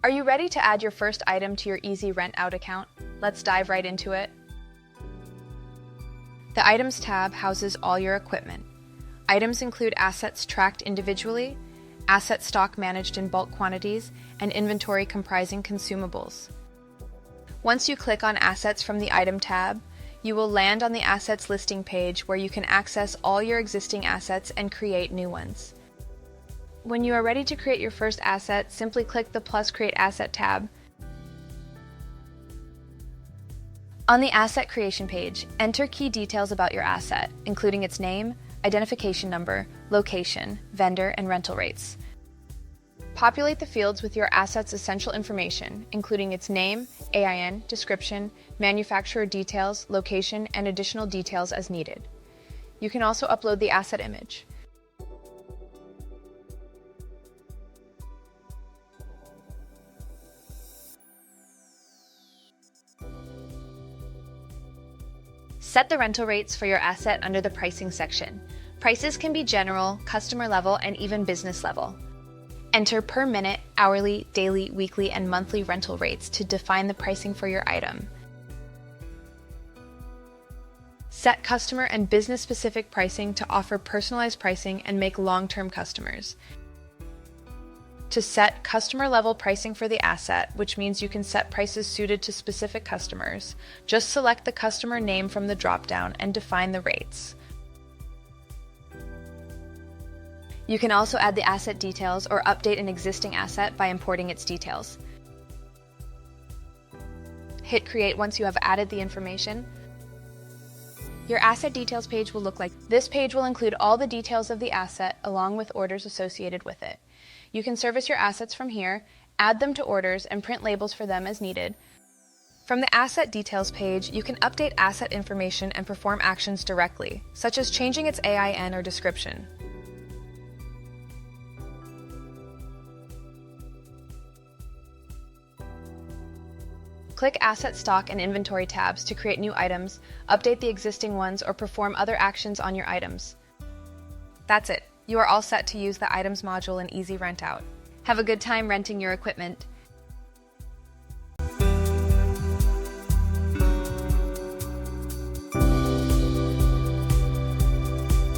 Are you ready to add your first item to your EZRentOut account? Let's dive right into it. The Items tab houses all your equipment. Items include assets tracked individually, asset stock managed in bulk quantities, and inventory comprising consumables. Once you click on Assets from the Item tab, you will land on the Assets listing page where you can access all your existing assets and create new ones. When you are ready to create your first asset, simply click the plus Create Asset tab. On the Asset Creation page, enter key details about your asset, including its name, identification number, location, vendor, and rental rates. Populate the fields with your asset's essential information, including its name, AIN, description, manufacturer details, location, and additional details as needed. You can also upload the asset image. Set the rental rates for your asset under the Pricing section. Prices can be general, customer level, and even business level. Enter per minute, hourly, daily, weekly, and monthly rental rates to define the pricing for your item. Set customer and business-specific pricing to offer personalized pricing and make long-term customers. To set customer-level pricing for the asset, which means you can set prices suited to specific customers, just select the customer name from the drop-down and define the rates. You can also add the asset details or update an existing asset by importing its details. Hit Create once you have added the information. Your Asset Details page will look like this. This page will include all the details of the asset along with orders associated with it. You can service your assets from here, add them to orders, and print labels for them as needed. From the Asset Details page, you can update asset information and perform actions directly, such as changing its AIN or description. Click Asset Stock and Inventory tabs to create new items, update the existing ones, or perform other actions on your items. That's it. You are all set to use the Items module in EZRentOut. Have a good time renting your equipment.